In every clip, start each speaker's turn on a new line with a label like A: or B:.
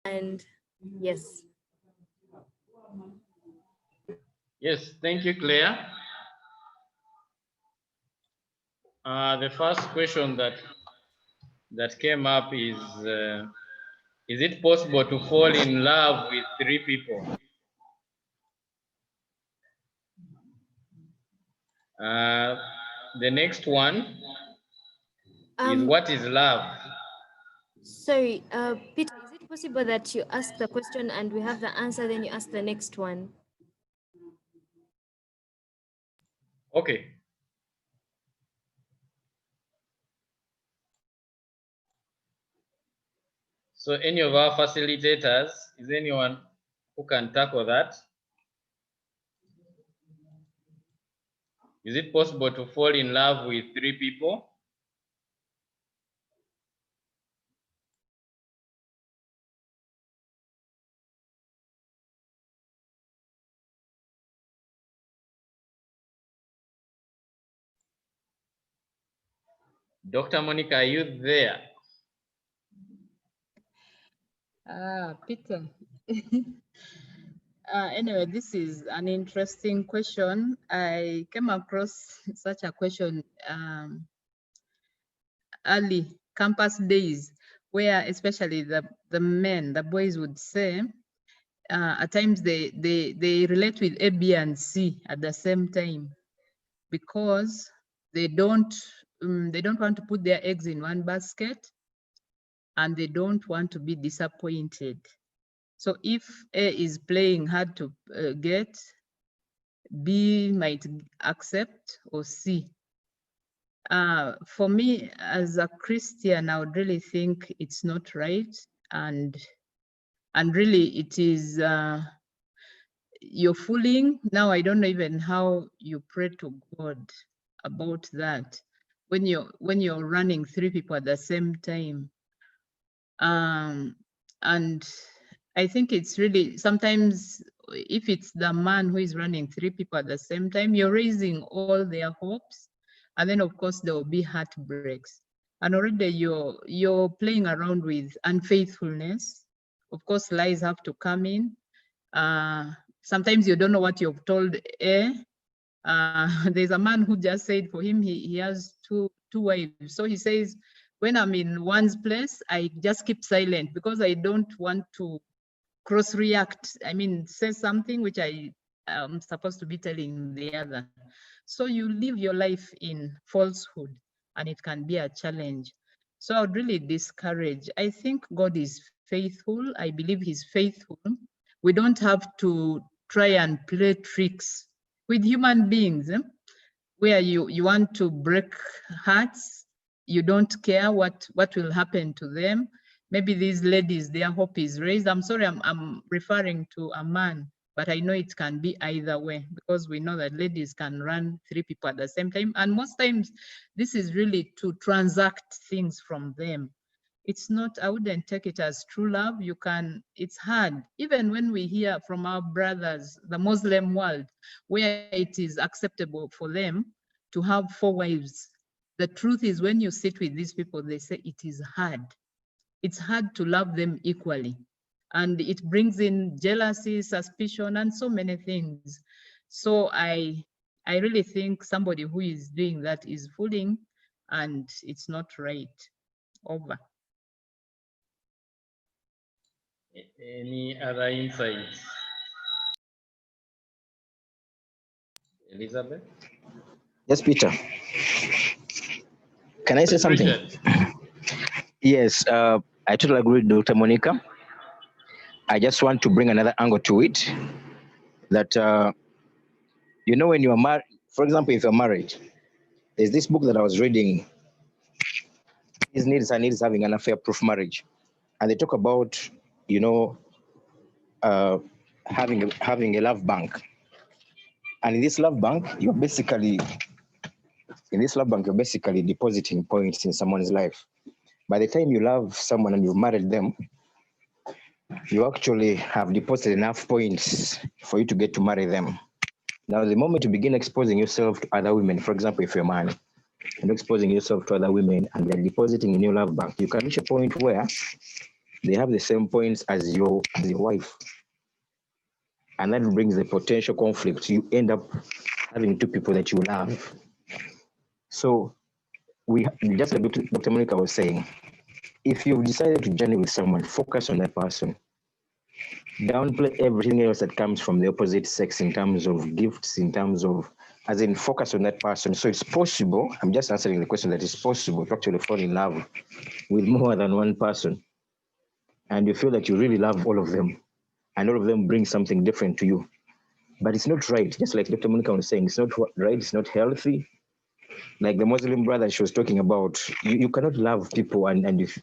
A: And yes.
B: Yes, thank you, Claire. The first question that came up is it possible to fall in love with 3 people? The next one is what is love?
A: Sorry, Peter, is it possible that you ask the question and we have the answer, then you ask the next one?
B: Okay. So any of our facilitators, is anyone who can tackle that? Is it possible to fall in love with 3 people? Dr. Monica, are you there?
C: Peter. Anyway, this is an interesting question. I came across such a question early campus days, where especially the men, the boys would say, at times they relate with A, B, and C at the same time because they don't want to put their eggs in one basket and they don't want to be disappointed. So if A is playing hard to get, B might accept, or C. For me, as a Christian, I would really think it's not right, and really it is you're fooling. Now I don't know even how you pray to God about that when you're running 3 people at the same time. And I think it's really sometimes if it's the man who is running 3 people at the same time, you're raising all their hopes, and then of course there will be heartbreaks, and already you're playing around with unfaithfulness. Of course, lies have to come in. Sometimes you don't know what you've told A. There's a man who just said for him he has two wives. So he says, when I'm in one's place, I just keep silent because I don't want to cross react. I mean, say something which I am supposed to be telling the other. So you live your life in falsehood, and it can be a challenge. So I would really discourage. I think God is faithful. I believe he's faithful. We don't have to try and play tricks with human beings, where you want to break hearts. You don't care what will happen to them. Maybe these ladies, their hope is raised. I'm sorry, I'm referring to a man, but I know it can be either way, because we know that ladies can run 3 people at the same time. And most times this is really to transact things from them. It's not, I wouldn't take it as true love. It's hard. Even when we hear from our brothers, the Muslim world, where it is acceptable for them to have 4 wives. The truth is, when you sit with these people, they say it is hard. It's hard to love them equally. And it brings in jealousy, suspicion, and so many things. So I really think somebody who is doing that is fooling, and it's not right. Over.
B: Any other insights? Elizabeth?
D: Yes, Peter. Can I say something?
B: Richard.
D: Yes, I totally agree with Dr. Monica. I just want to bring another angle to it. That, when you are married, for example, if you're married, there's this book that I was reading, His Needs and Needs Having an Affair-Proof Marriage. And they talk about, having a love bank. And in this love bank, you're basically depositing points in someone's life. By the time you love someone and you've married them, you actually have deposited enough points for you to get to marry them. Now, the moment you begin exposing yourself to other women, for example, if you're a man, and exposing yourself to other women and they're depositing in your love bank, you can reach a point where they have the same points as your wife, and that brings a potential conflict. You end up having two people that you love. So we just like Dr. Monica was saying, if you've decided to journey with someone, focus on that person. Downplay everything else that comes from the opposite sex in terms of gifts, in terms of, as in, focus on that person. So it's possible, I'm just answering the question, that it's possible to actually fall in love with more than one person. And you feel that you really love all of them, and all of them bring something different to you. But it's not right. Just like Dr. Monica was saying, it's not right, it's not healthy. Like the Muslim brother she was talking about, you cannot love people and if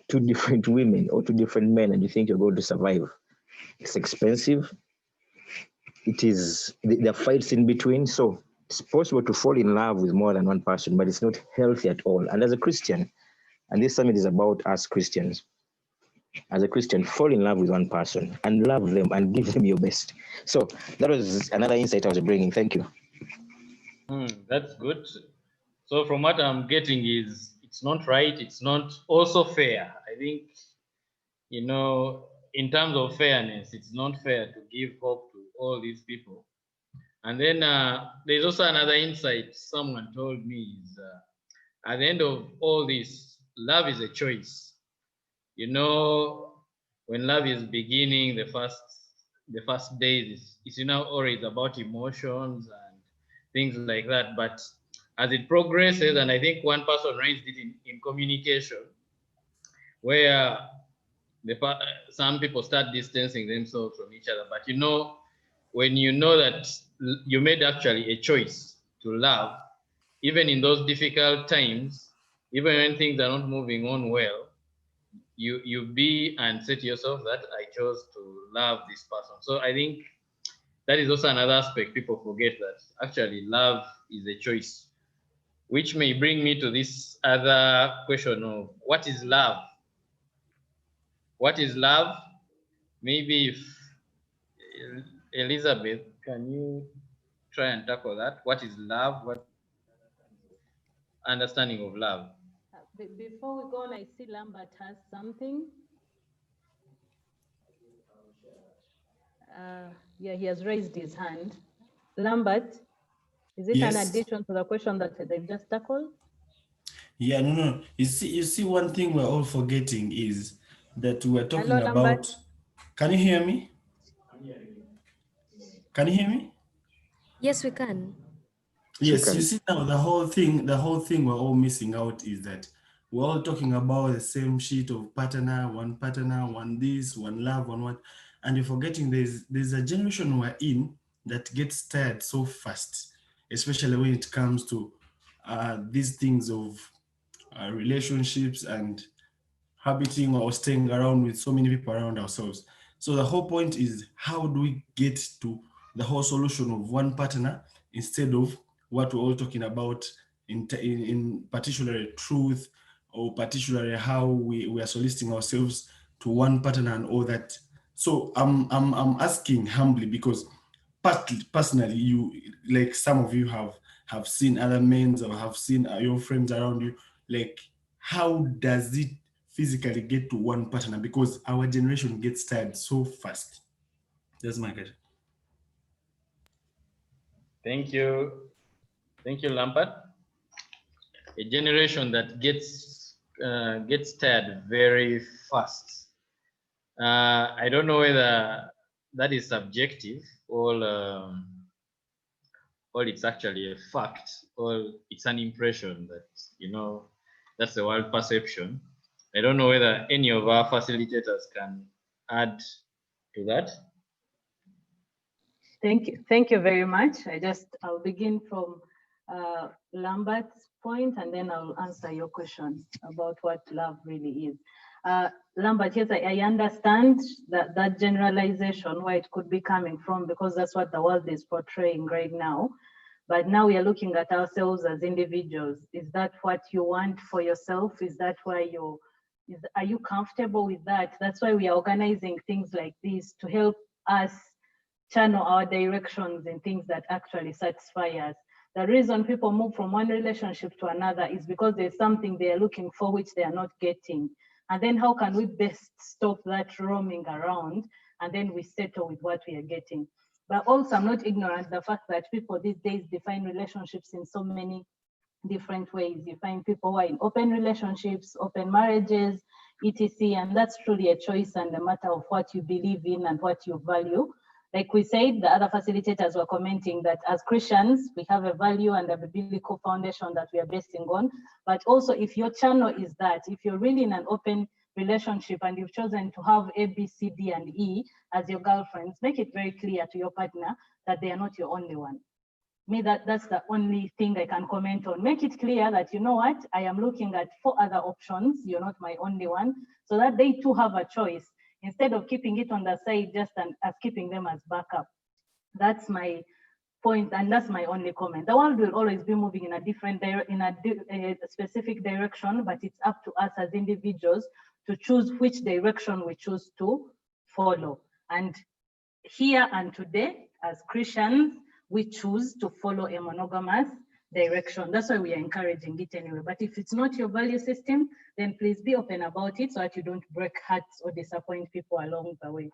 D: two different women or two different men and you think you're going to survive. It's expensive. It is, there are fights in between. So it's possible to fall in love with more than one person, but it's not healthy at all. And as a Christian, and this summit is about us Christians, as a Christian, fall in love with one person and love them and give them your best. So that was another insight I was bringing. Thank you.
B: That's good. So from what I'm getting is it's not right, it's not also fair. I think, in terms of fairness, it's not fair to give hope to all these people. And then there's also another insight someone told me is at the end of all this, love is a choice. When love is beginning, the first days, it's always about emotions and things like that. But as it progresses, and I think one person raised it in communication, where some people start distancing themselves from each other. But when you know that you made actually a choice to love, even in those difficult times, even when things are not moving on well, you be and say to yourself that I chose to love this person. So I think that is also another aspect people forget, that actually love is a choice, which may bring me to this other question of what is love? What is love? Maybe if Elizabeth, can you try and tackle that? What is love? What understanding of love?
C: Before we go on, I see Lambert has something. Yeah, he has raised his hand. Lambert, is it an addition to the question that they've just tackled?
E: Yeah, no. You see, one thing we're all forgetting is that we're talking
C: Hello,
E: about.
C: Lambert.
E: Can you hear me? Can you hear me?
A: Yes, we can.
E: Yes, you see now the whole thing we're all missing out is that we're all talking about the same sheet of partner, one this, one love, one what, and you're forgetting there's a generation we're in that gets tired so fast, especially when it comes to these things of relationships and habiting or staying around with so many people around ourselves. So the whole point is, how do we get to the whole solution of one partner instead of what we're all talking about in particularly truth, or particularly how we are soliciting ourselves to one partner and all that. So I'm asking humbly because personally, you, like, some of you have seen other men or have seen your friends around you, like, how does it physically get to one partner? Because our generation gets tired so fast. That's my question.
B: Thank you, Lampard. A generation that gets tired very fast. I don't know whether that is subjective or it's actually a fact, or it's an impression that, that's the world perception. I don't know whether any of our facilitators can add to that.
C: Thank you very much. I'll begin from Lambert's point, and then I'll answer your question about what love really is. Lambert, yes, I understand that generalization, where it could be coming from, because that's what the world is portraying right now. But now we are looking at ourselves as individuals. Is that what you want for yourself? Is that why are you comfortable with that? That's why we are organizing things like this, to help us channel our directions in things that actually satisfy us. The reason people move from one relationship to another is because there's something they are looking for which they are not getting.
F: And then how can we best stop that roaming around? And then we settle with what we are getting. But also, I'm not ignorant the fact that people these days define relationships in so many different ways. You find people who are in open relationships, open marriages, etc. And that's truly a choice and a matter of what you believe in and what you value. Like we said, the other facilitators were commenting that as Christians, we have a value and a biblical foundation that we are basing on. But also, if your channel is that, if you're really in an open relationship and you've chosen to have A, B, C, D, and E as your girlfriends, make it very clear to your partner that they are not your only one. That's the only thing I can comment on. Make it clear that, you know what, I am looking at 4 other options. You're not my only one, so that they too have a choice instead of keeping it on the side just as keeping them as backup. That's my point, and that's my only comment. The world will always be moving in a different a specific direction, but it's up to us as individuals to choose which direction we choose to follow. And here and today, as Christians, we choose to follow a monogamous direction. That's why we are encouraging it anyway. But if it's not your value system, then please be open about it so that you don't break hearts or disappoint people along the way.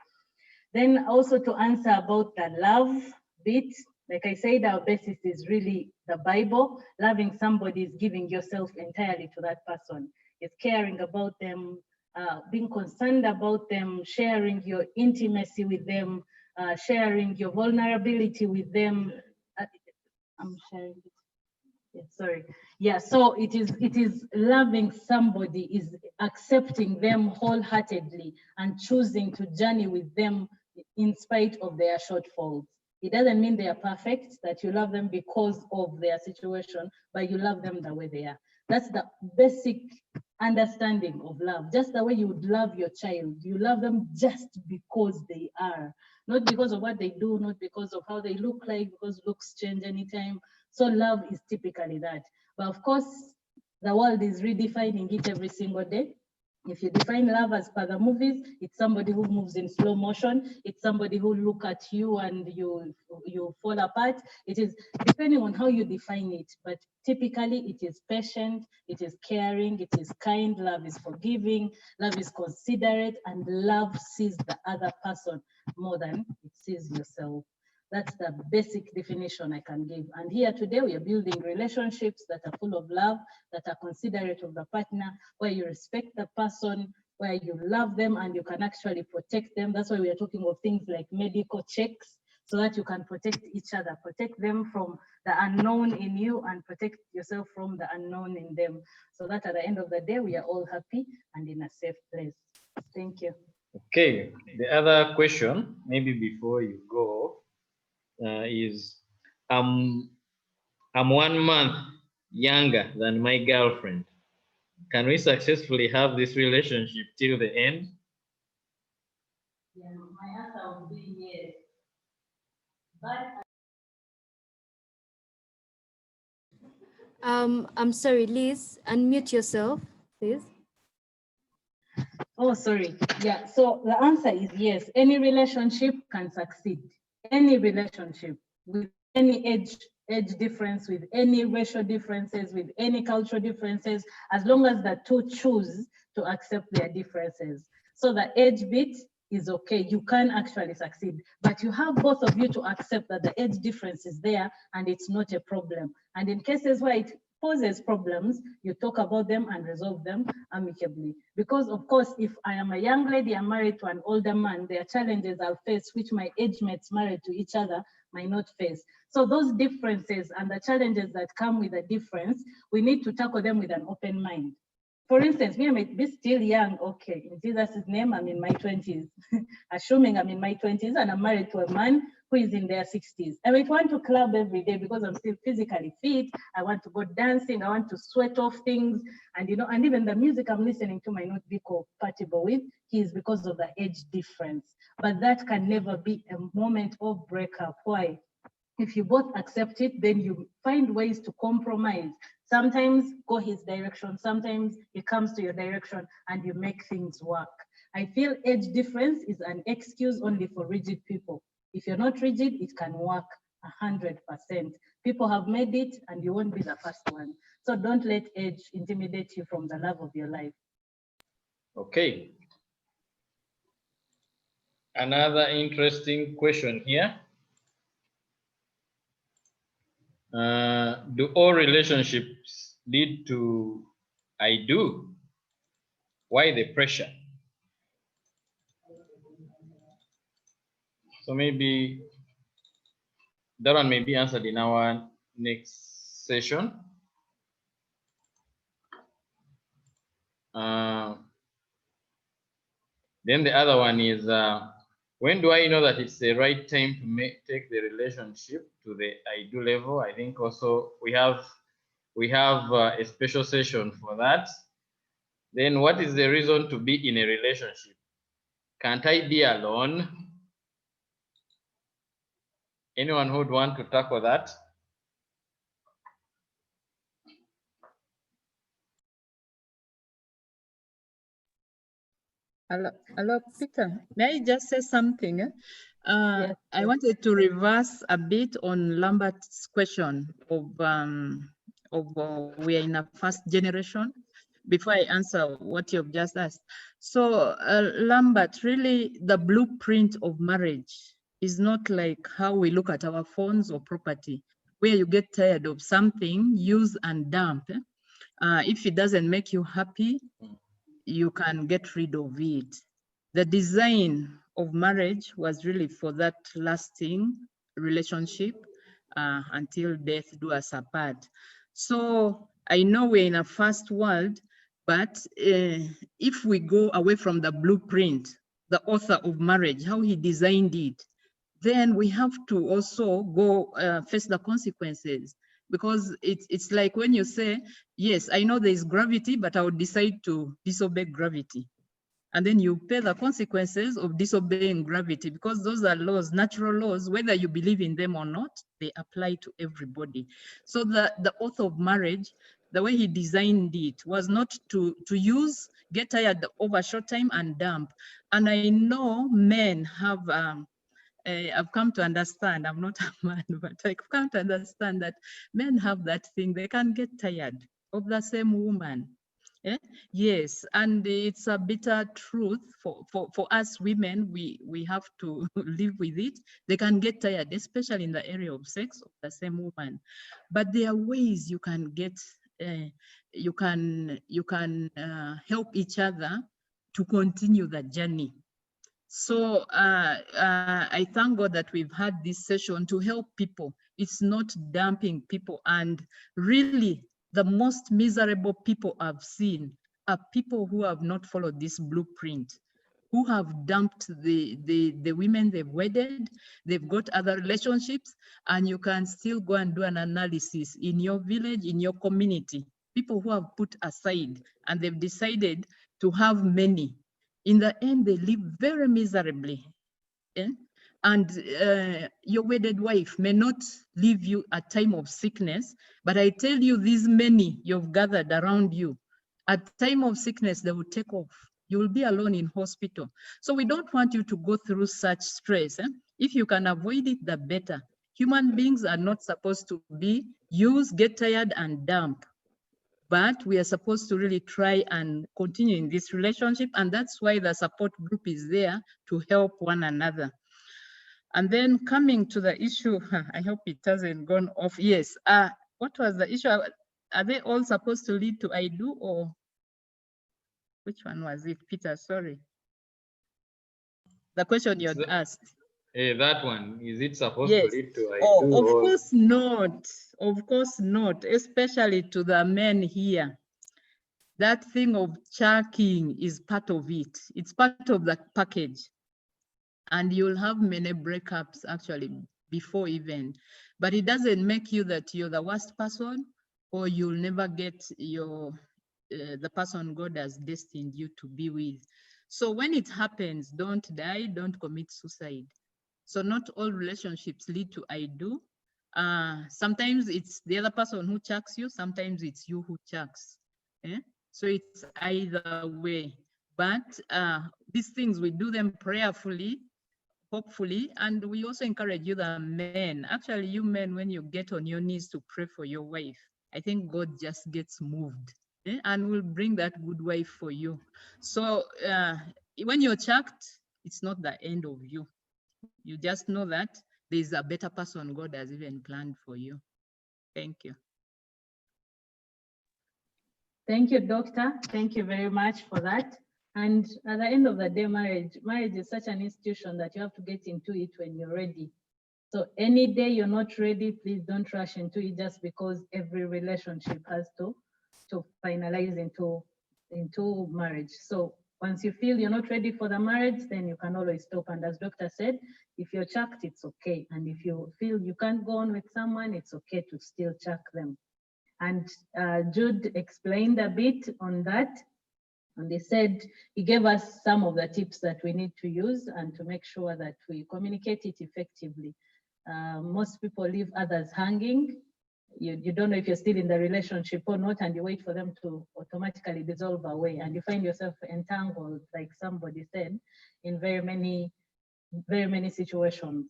F: Then also to answer about the love bit, like I said, our basis is really the Bible. Loving somebody is giving yourself entirely to that person. It's caring about them, being concerned about them, sharing your intimacy with them, sharing your vulnerability with them. I'm sharing it. Yeah, sorry. Yeah, so it is loving somebody, is accepting them wholeheartedly and choosing to journey with them in spite of their shortfalls. It doesn't mean they are perfect, that you love them because of their situation, but you love them the way they are. That's the basic understanding of love. Just the way you would love your child. You love them just because they are, not because of what they do, not because of how they look like, because looks change anytime. So love is typically that. But of course, the world is redefining it every single day. If you define love as per the movies, it's somebody who moves in slow motion. It's somebody who look at you and you fall apart. It is depending on how you define it. But typically it is patient, it is caring, it is kind, love is forgiving, love is considerate, and love sees the other person more than it sees yourself. That's the basic definition I can give. And here today, we are building relationships that are full of love, that are considerate of the partner, where you respect the person, where you love them and you can actually protect them. That's why we are talking of things like medical checks, so that you can protect each other, protect them from the unknown in you and protect yourself from the unknown in them. So that at the end of the day, we are all happy and in a safe place. Thank you.
B: Okay, the other question, maybe before you go, is I'm 1 month younger than my girlfriend. Can we successfully have this relationship till the end?
F: Yeah, my answer would be yes. But
A: I'm sorry, Liz, unmute yourself, please.
F: oh, sorry. Yeah, so the answer is yes. Any relationship can succeed. Any relationship with any age difference, with any racial differences, with any cultural differences, as long as the two choose to accept their differences. So the age bit is okay. You can actually succeed, but you have both of you to accept that the age difference is there and it's not a problem. And in cases where it poses problems, you talk about them and resolve them amicably. Because of course, if I am a young lady, I'm married to an older man, there are challenges I'll face which my age mates married to each other might not face. So those differences and the challenges that come with a difference, we need to tackle them with an open mind. For instance, me, I might be still young, okay, in Jesus' name, I'm in my 20s. Assuming I'm in my 20s and I'm married to a man who is in their 60s. I might want to club every day because I'm still physically fit. I want to go dancing, I want to sweat off things. And and even the music I'm listening to might not be compatible with his because of the age difference. But that can never be a moment of breakup. Why? If you both accept it, then you find ways to compromise. Sometimes go his direction, sometimes he comes to your direction and you make things work. I feel age difference is an excuse only for rigid people. If you're not rigid, it can work 100%. People have made it and you won't be the first one. So don't let age intimidate you from the love of your life.
B: Okay. Another interesting question here. Do all relationships lead to I do? Why the pressure? So maybe that one may be answered in our next session. Then the other one is when do I know that it's the right time to take the relationship to the I do level? I think also we have a special session for that. Then what is the reason to be in a relationship? Can't I be alone? Anyone who would want to tackle that?
C: Hello, Peter. May I just say something?
F: Yes,
C: I
F: yes.
C: wanted to reverse a bit on Lambert's question of we are in a first generation before I answer what you've just asked. So Lambert, really the blueprint of marriage is not like how we look at our phones or property, where you get tired of something, use and dump. If it doesn't make you happy, you can get rid of it. The design of marriage was really for that lasting relationship until death do us apart. So I know we're in a fast world, but if we go away from the blueprint, the author of marriage, how he designed it, then we have to also go face the consequences, because it's like when you say, yes, I know there is gravity, but I would decide to disobey gravity. And then you pay the consequences of disobeying gravity, because those are laws, natural laws, whether you believe in them or not, they apply to everybody. So the author of marriage, the way he designed it was not to use, get tired over short time and dump. And I know men have, I've come to understand, I'm not a man, but I've come to understand that men have that thing, they can get tired of the same woman. Yeah? Yes, and it's a bitter truth for us women, we have to live with it. They can get tired, especially in the area of sex, of the same woman. But there are ways you can get, you can help each other to continue the journey. So I thank God that we've had this session to help people. It's not dumping people. And really, the most miserable people I've seen are people who have not followed this blueprint, who have dumped the women they've wedded, they've got other relationships, and you can still go and do an analysis in your village, in your community, people who have put aside and they've decided to have many. In the end, they live very miserably. Yeah? And your wedded wife may not leave you at time of sickness, but I tell you, these many you've gathered around you, at time of sickness, they will take off. You will be alone in hospital. So we don't want you to go through such stress. If you can avoid it, the better. Human beings are not supposed to be used, get tired, and dump. But we are supposed to really try and continue in this relationship. And that's why the support group is there to help one another. And then coming to the issue, I hope it hasn't gone off. Yes, what was the issue? Are they all supposed to lead to I do, or which one was it, Peter? Sorry. The question you had asked.
B: That one, is it supposed
C: Yes.
B: to lead to I
C: Oh,
B: do?
C: of
B: Or...
C: course not. Of course not, especially to the men here. That thing of chucking is part of it. It's part of the package. And you'll have many breakups actually before even, but it doesn't make you that you're the worst person, or you'll never get your the person God has destined you to be with. So when it happens, don't die, don't commit suicide. So not all relationships lead to I do. Sometimes it's the other person who chucks you, sometimes it's you who chucks. Yeah? So it's either way. But these things, we do them prayerfully, hopefully, and we also encourage you, the men. Actually, you men, when you get on your knees to pray for your wife, I think God just gets moved. and will bring that good wife for you. So when you're checked, it's not the end of you. You just know that there's a better person God has even planned for you. Thank you.
F: Thank you, doctor. Thank you very much for that. And at the end of the day, marriage is such an institution that you have to get into it when you're ready. So any day you're not ready, please don't rush into it just because every relationship has to finalize into marriage. So once you feel you're not ready for the marriage, then you can always stop. And as doctor said, if you're checked, it's okay. And if you feel you can't go on with someone, it's okay to still check them. And Jude explained a bit on that. And he gave us some of the tips that we need to use and to make sure that we communicate it effectively. Most people leave others hanging. You don't know if you're still in the relationship or not, and you wait for them to automatically dissolve away, and you find yourself entangled, like somebody said, in very many situations.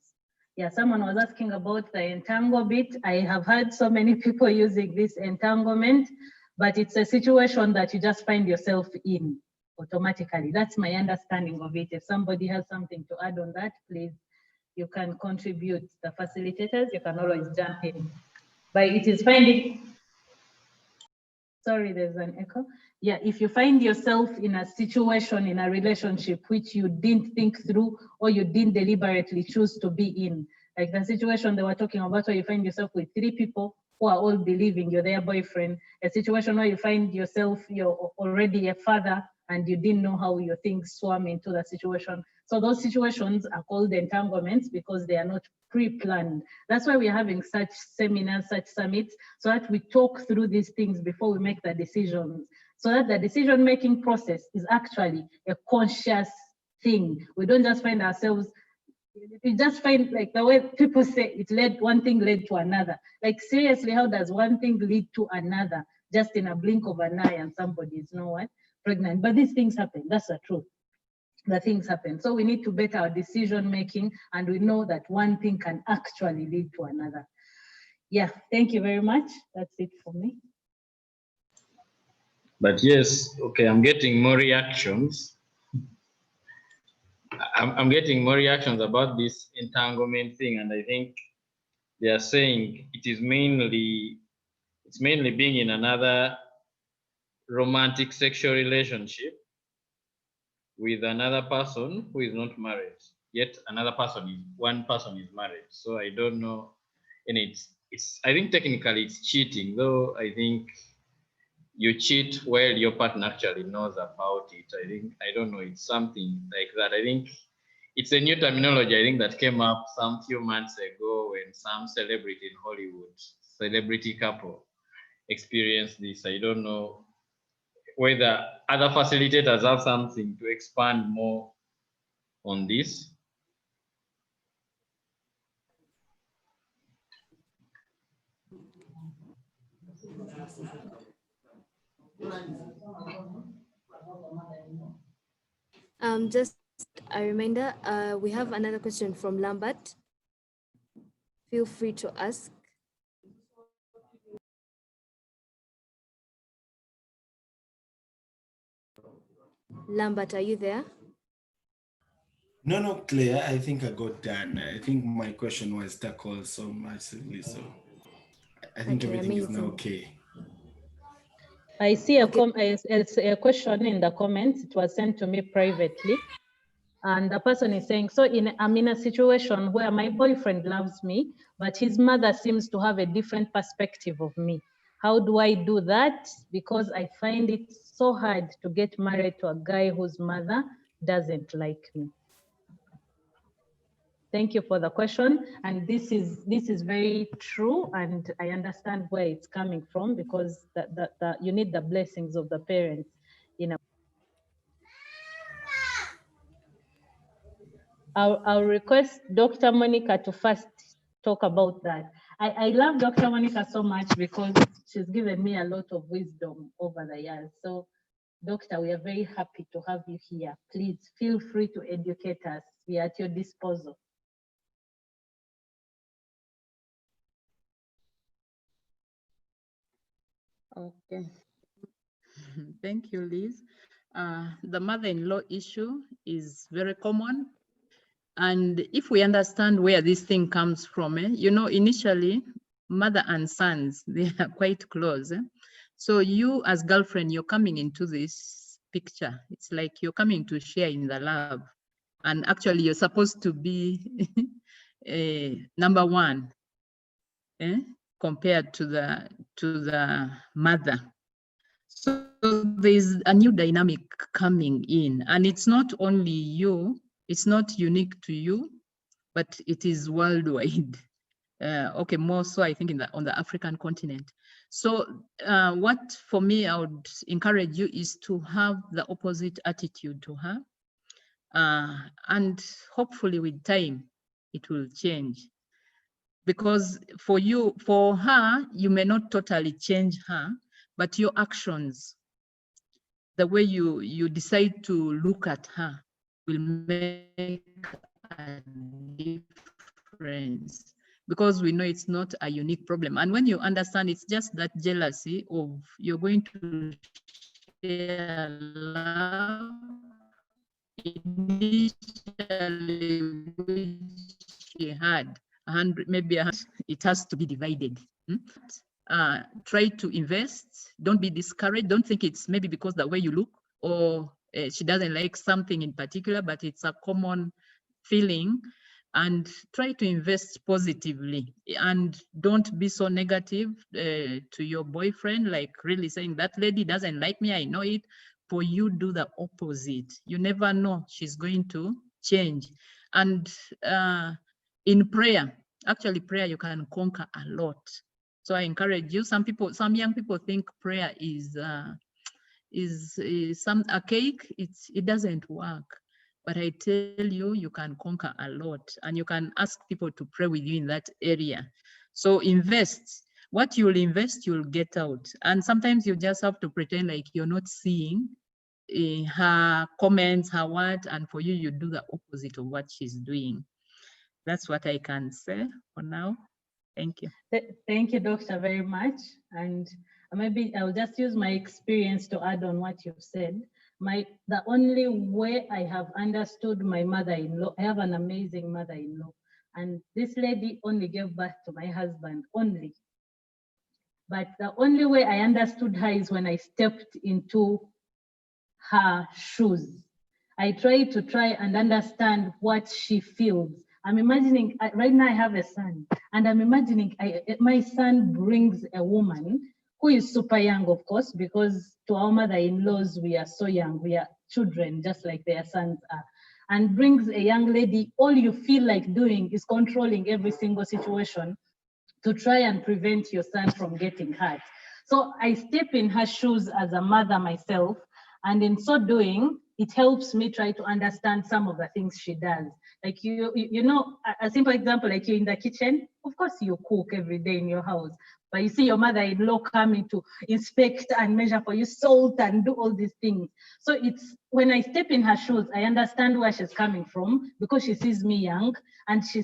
F: Yeah, someone was asking about the entangle bit. I have heard so many people using this entanglement, but it's a situation that you just find yourself in automatically. That's my understanding of it. If somebody has something to add on that, please, you can contribute. The facilitators, you can always jump in. But it is finding, sorry, there's an echo. Yeah, if you find yourself in a situation, in a relationship, which you didn't think through or you didn't deliberately choose to be in, like the situation they were talking about where you find yourself with 3 people who are all believing you're their boyfriend, a situation where you find yourself, you're already a father and you didn't know how your things swam into the situation. So those situations are called entanglements because they are not pre-planned. That's why we're having such seminars, such summits, so that we talk through these things before we make the decisions, so that the decision-making process is actually a conscious thing. We don't just find ourselves, we just find, like the way people say, one thing led to another. Like seriously, how does one thing lead to another just in a blink of an eye and somebody is, pregnant? But these things happen, that's the truth. The things happen. So we need to better our decision making, and we know that one thing can actually lead to another. Yeah, thank you very much. That's it for me.
B: But yes, okay, I'm getting more reactions. I'm getting more reactions about this entanglement thing, and I think they are saying it's mainly being in another romantic sexual relationship with another person who is not married, yet one person is married. So I don't know, and it's I think technically it's cheating, though I think you cheat while your partner actually knows about it. I don't know, it's something like that. I think it's a new terminology, I think, that came up some few months ago when some celebrity in Hollywood, celebrity couple, experienced this. I don't know whether other facilitators have something to expand more on this.
A: Just a reminder, we have another question from Lambert. Feel free to ask. Lambert, are you there?
E: No, Claire, I think I got done. I think my question was tackled so massively, so I think
A: Okay,
E: everything is now
A: amazing.
E: okay.
F: I see a question in the comments. It was sent to me privately. And the person is saying, so I'm in a situation where my boyfriend loves me, but his mother seems to have a different perspective of me. How do I do that? Because I find it so hard to get married to a guy whose mother doesn't like me. Thank you for the question. And this is very true. And I understand where it's coming from, because you need the blessings of the parents. I'll request Dr. Monica to first talk about that. I love Dr. Monica so much because she's given me a lot of wisdom over the years. So, Doctor, we are very happy to have you here. Please feel free to educate us. We are at your disposal.
C: Okay. Thank you, Liz. The mother-in-law issue is very common. And if we understand where this thing comes from, you know, initially, mother and sons, they are quite close. So you as girlfriend, you're coming into this picture. It's like you're coming to share in the love. And actually, you're supposed to be number one compared to the mother. So there's a new dynamic coming in, and it's not only you, it's not unique to you, but it is worldwide. Okay, more so I think on the African continent. So what for me, I would encourage you is to have the opposite attitude to her. And hopefully with time, it will change. Because for her, you may not totally change her, but your actions, the way you decide to look at her will make a difference, because we know it's not a unique problem. And when you understand, it's just that jealousy of you're going to share love initially, which she had 100, maybe 100, it has to be divided. Try to invest. Don't be discouraged. Don't think it's maybe because the way you look, or she doesn't like something in particular, but it's a common feeling. And try to invest positively, and don't be so negative to your boyfriend, like really saying that lady doesn't like me, I know it. For you, do the opposite. You never know, she's going to change. And in prayer, actually prayer, you can conquer a lot. So I encourage you. Some young people think prayer is a cake. It doesn't work. But I tell you, you can conquer a lot, and you can ask people to pray with you in that area. So invest. What you'll invest, you'll get out. And sometimes you just have to pretend like you're not seeing her comments, her what, and for you, you do the opposite of what she's doing. That's what I can say for now. Thank you.
F: Thank you, Doctor, very much. And maybe I'll just use my experience to add on what you've said. The only way I have understood my mother-in-law, I have an amazing mother-in-law, and this lady only gave birth to my husband, only. But the only way I understood her is when I stepped into her shoes. I try and understand what she feels. I'm imagining, right now I have a son, and I'm imagining my son brings a woman who is super young, of course, because to our mother-in-laws, we are so young, we are children, just like their sons are, and brings a young lady. All you feel like doing is controlling every single situation to try and prevent your son from getting hurt. So I step in her shoes as a mother myself, and in so doing, it helps me try to understand some of the things she does. Like you know, a simple example, like you're in the kitchen, of course you cook every day in your house, but you see your mother-in-law coming to inspect and measure for you salt and do all these things. So it's when I step in her shoes, I understand where she's coming from, because she sees me young and she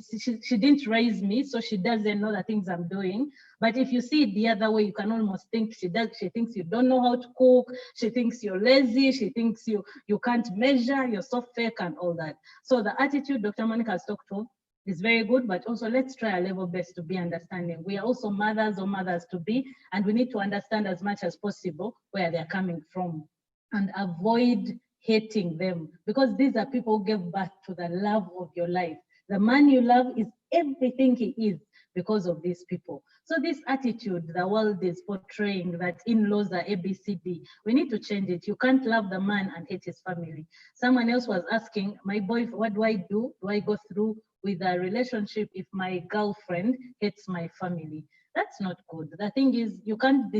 F: didn't raise me, so she doesn't know the things I'm doing. But if you see it the other way, you can almost think she thinks you don't know how to cook, she thinks you're lazy, she thinks you can't measure, you're so fake and all that. So the attitude Dr. Monica has talked of is very good, but also let's try a level best to be understanding. We are also mothers or mothers to be, and we need to understand as much as possible where they're coming from and avoid hating them, because these are people who gave birth to the love of your life. The man you love is everything he is because of these people. So this attitude the world is portraying, that in-laws are ABCD, we need to change it. You can't love the man and hate his family. Someone else was asking, my boyfriend, what do I do? Do I go through with a relationship if my girlfriend hates my family? That's not good. The thing is, you can't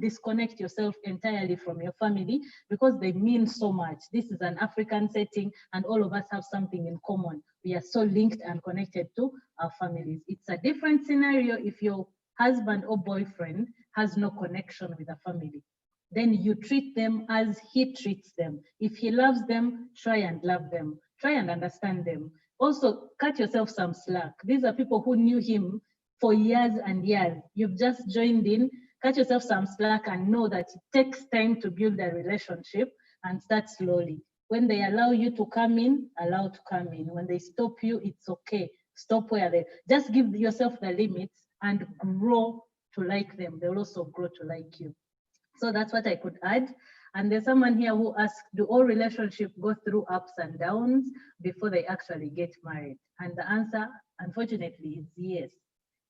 F: disconnect yourself entirely from your family, because they mean so much. This is an African setting, and all of us have something in common. We are so linked and connected to our families. It's a different scenario if your husband or boyfriend has no connection with the family. Then you treat them as he treats them. If he loves them, try and love them. Try and understand them. Also, cut yourself some slack. These are people who knew him for years and years. You've just joined in. cut yourself some slack and know that it takes time to build a relationship, and start slowly. When they allow you to come in, allow to come in. When they stop you, it's okay. Stop where they, just give yourself the limits and grow to like them. They'll also grow to like you. So that's what I could add. And there's someone here who asked, do all relationships go through ups and downs before they actually get married? And the answer, unfortunately, is yes.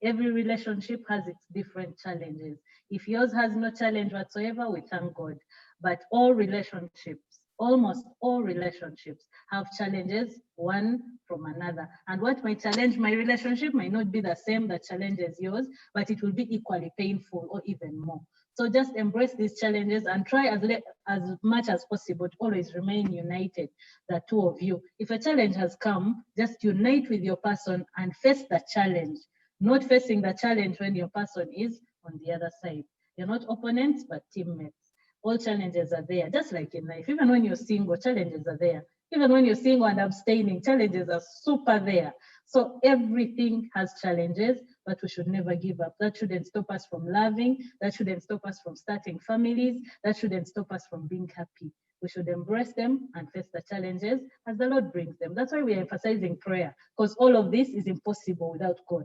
F: Every relationship has its different challenges. If yours has no challenge whatsoever, we thank God. But all relationships, almost all relationships, have challenges one from another. And what might challenge my relationship might not be the same that challenges yours, but it will be equally painful or even more. So just embrace these challenges and try as much as possible to always remain united, the two of you. If a challenge has come, just unite with your person and face the challenge, not facing the challenge when your person is on the other side. You're not opponents, but teammates. All challenges are there, just like in life. Even when you're single, challenges are there. Even when you're single and abstaining, challenges are super there. So everything has challenges, but we should never give up. That shouldn't stop us from loving. That shouldn't stop us from starting families. That shouldn't stop us from being happy. We should embrace them and face the challenges as the Lord brings them. That's why we are emphasizing prayer, because all of this is impossible without God.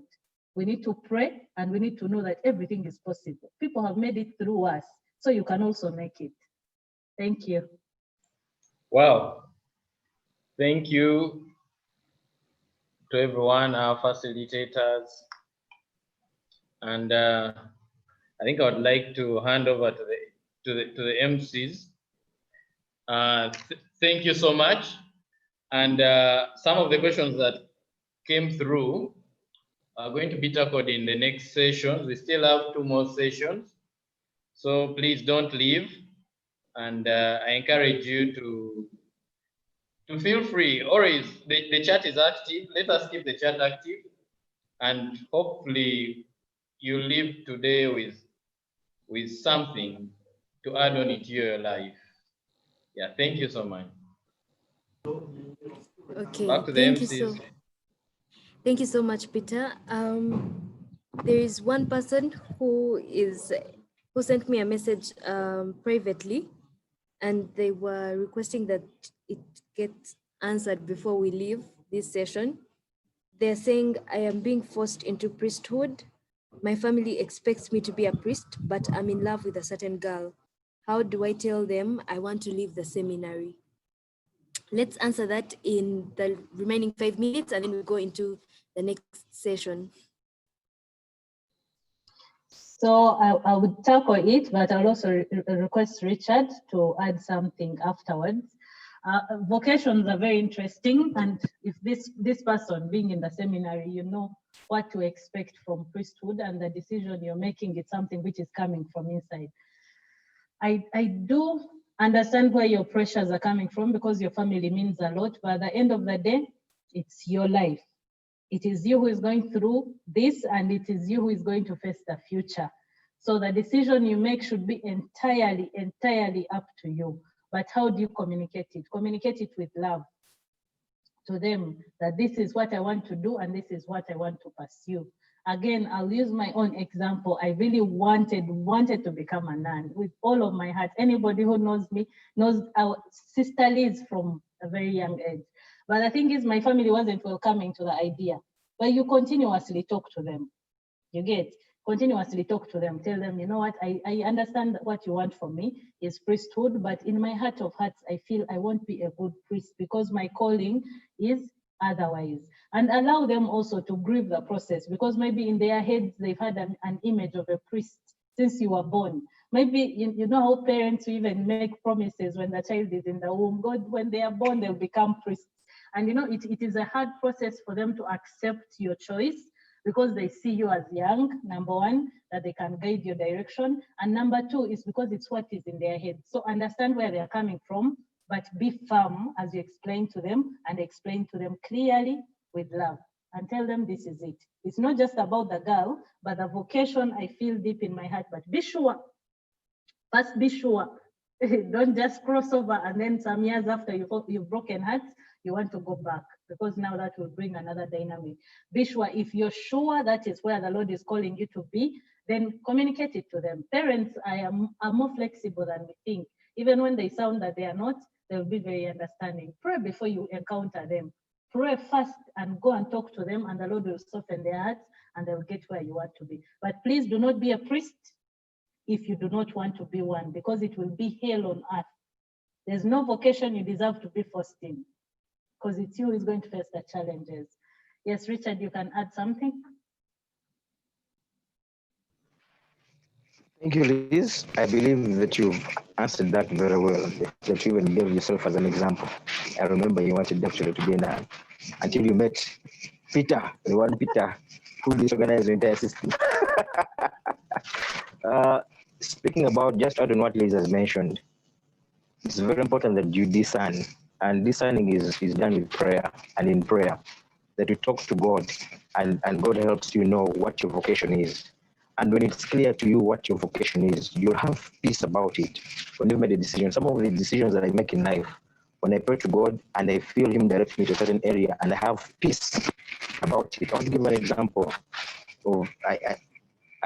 F: We need to pray and we need to know that everything is possible. People have made it through us, so you can also make it. Thank you.
B: Wow. Thank you to everyone, our facilitators. And I think I would like to hand over to the MCs. Thank you so much. And some of the questions that came through are going to be tackled in the next sessions. We still have 2 more sessions. So please don't leave. And I encourage you to feel free. Always, the chat is active. Let us keep the chat active. And hopefully you leave today with something to add on into your life. Yeah, thank you so much.
A: Okay,
B: Back to the MCs.
A: Thank you so much, Peter. There is one person who sent me a message privately, and they were requesting that it gets answered before we leave this session. They're saying, I am being forced into priesthood. My family expects me to be a priest, but I'm in love with a certain girl. How do I tell them I want to leave the seminary? Let's answer that in the remaining 5 minutes, and then we'll go into the next session.
F: So I would tackle it, but I'll also request Richard to add something afterwards. Vocations are very interesting, and if this person being in the seminary, you know what to expect from priesthood, and the decision you're making is something which is coming from inside. I do understand where your pressures are coming from, because your family means a lot, but at the end of the day, it's your life. It is you who is going through this, and it is you who is going to face the future. So the decision you make should be entirely up to you. But how do you communicate it? Communicate it with love to them, that this is what I want to do and this is what I want to pursue. Again, I'll use my own example. I really wanted to become a nun with all of my heart. Anybody who knows me knows our sister Liz from a very young age. But the thing is, my family wasn't welcoming to the idea. But you continuously talk to them. You get? Continuously talk to them. Tell them, you know what, I understand what you want from me is priesthood, but in my heart of hearts, I feel I won't be a good priest because my calling is otherwise. And allow them also to grieve the process, because maybe in their heads, they've had an image of a priest since you were born. Maybe you know how parents even make promises when the child is in the womb. God, when they are born, they'll become priests. And you know, it is a hard process for them to accept your choice, because they see you as young, number one, that they can guide your direction. And number two is because it's what is in their head. So understand where they're coming from, but be firm as you explain to them, and explain to them clearly with love, and tell them this is it. It's not just about the girl, but the vocation I feel deep in my heart, but be sure. First, be sure. Don't just cross over and then some years after you've broken hearts, you want to go back, because now that will bring another dynamic. Be sure, if you're sure that is where the Lord is calling you to be, then communicate it to them. Parents are more flexible than we think. Even when they sound that they are not, they'll be very understanding. Pray before you encounter them. Pray first and go and talk to them, and the Lord will soften their hearts and they'll get where you want to be. But please do not be a priest if you do not want to be one, because it will be hell on earth. There's no vocation you deserve to be forced in, because it's you who is going to face the challenges. Yes, Richard, you can add something.
D: Thank you, Liz. I believe that you've answered that very well, that you even gave yourself as an example. I remember you wanted actually to be a nun until you met Peter, the one Peter who disorganized the entire system. Speaking about, just add on what Liz has mentioned, it's very important that you discern, and discerning is done with prayer and in prayer, that you talk to God and God helps you know what your vocation is. And when it's clear to you what your vocation is, you'll have peace about it. When you've made a decision, some of the decisions that I make in life, when I pray to God and I feel Him direct me to a certain area and I have peace about it. I want to give an example of I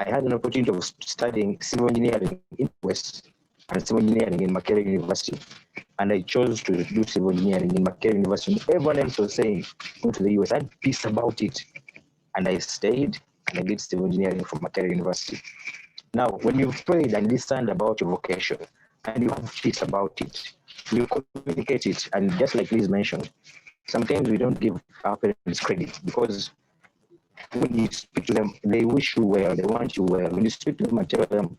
D: had an opportunity of studying civil engineering in the West and civil engineering in Makerere University. And I chose to do civil engineering in Makerere University. Everyone else was saying, go to the US. I had peace about it. And I stayed and I did civil engineering from Makerere University. Now, when you've prayed and discerned about your vocation and you have peace about it, you communicate it. And just like Liz mentioned, sometimes we don't give our parents credit because when you speak to them, they wish you well, they want you well. When you speak to them and tell them,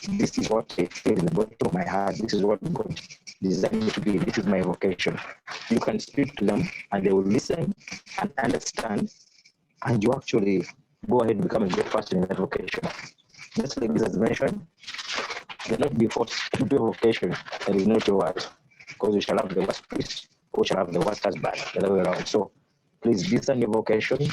D: this is what I feel in the bottom of my heart, this is what God designed me to be, this is my vocation. You can speak to them and they will listen and understand, and you actually go ahead and become a great person in that vocation. Just like this has mentioned, do not be forced to do a vocation that is not yours, because you shall have the worst priest, or shall have the worst husband, the other way around. So please discern your vocation,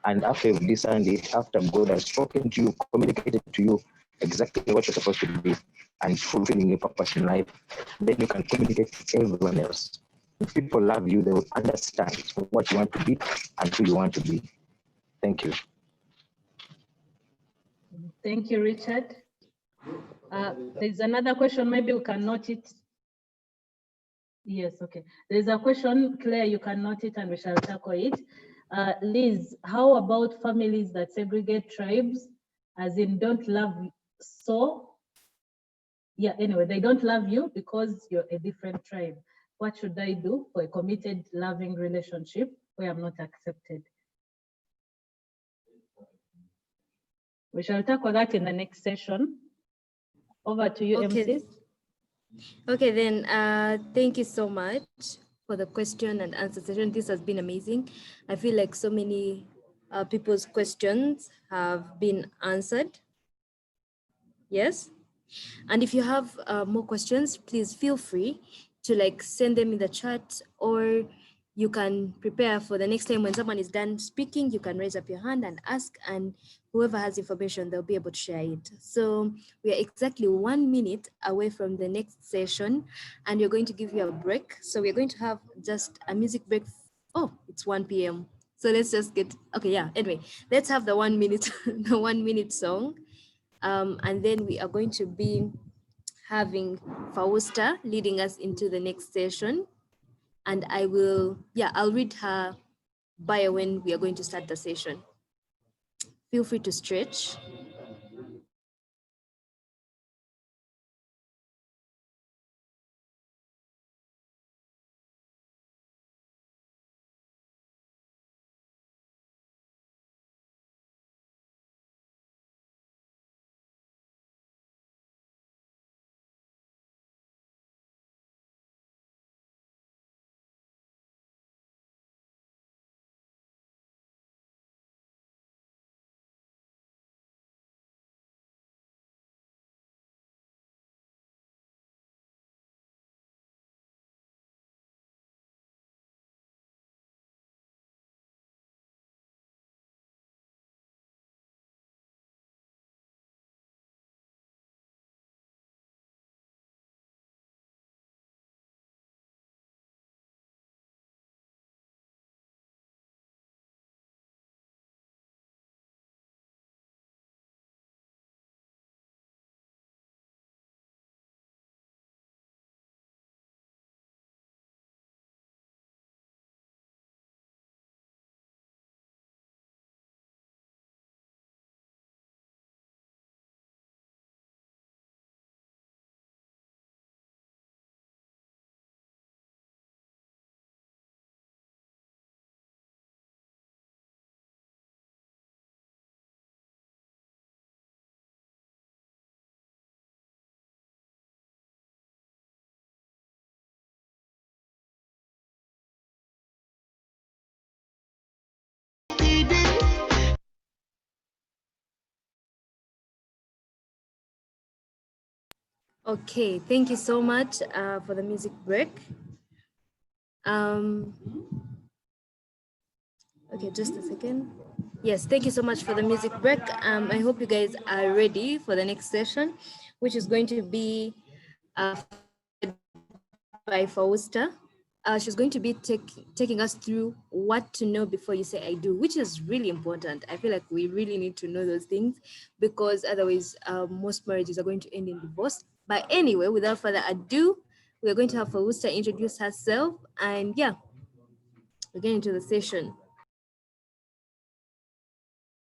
D: and after you've discerned it, after God has spoken to you, communicated to you exactly what you're supposed to be, and fulfilling your purpose in life, then you can communicate to everyone else. If people love you, they will understand what you want to be and who you want to be. Thank you.
F: Thank you, Richard. There's another question, maybe we can note it. Yes, okay. There's a question, Claire, you can note it and we shall tackle it. Liz, how about families that segregate tribes, as in don't love so? Yeah, anyway, they don't love you because you're a different tribe. What should I do for a committed, loving relationship where I'm not accepted? We shall tackle that in the next session. Over to you,
A: Okay.
F: MC.
A: Okay, then thank you so much for the question and answer session. This has been amazing. I feel like so many people's questions have been answered. Yes. And if you have more questions, please feel free to like send them in the chat, or you can prepare for the next time when someone is done speaking, you can raise up your hand and ask, and whoever has information, they'll be able to share it. So we are exactly 1 minute away from the next session, and we're going to give you a break. So we're going to have just a music break. Oh, it's 1 p.m. So let's just get, okay, yeah, anyway, let's have the 1 minute, the 1 minute song. And then we are going to be having Fausta leading us into the next session. And I'll read her bio when we are going to start the session. Feel free to stretch. Okay, thank you so much for the music break. Okay, just a second. Yes, thank you so much for the music break. I hope you guys are ready for the next session, which is going to be by Fausta. She's going to be taking us through what to know before you say I do, which is really important. I feel like we really need to know those things because otherwise most marriages are going to end in divorce. But anyway, without further ado, we're going to have Fausta introduce herself and yeah, we're getting into the session.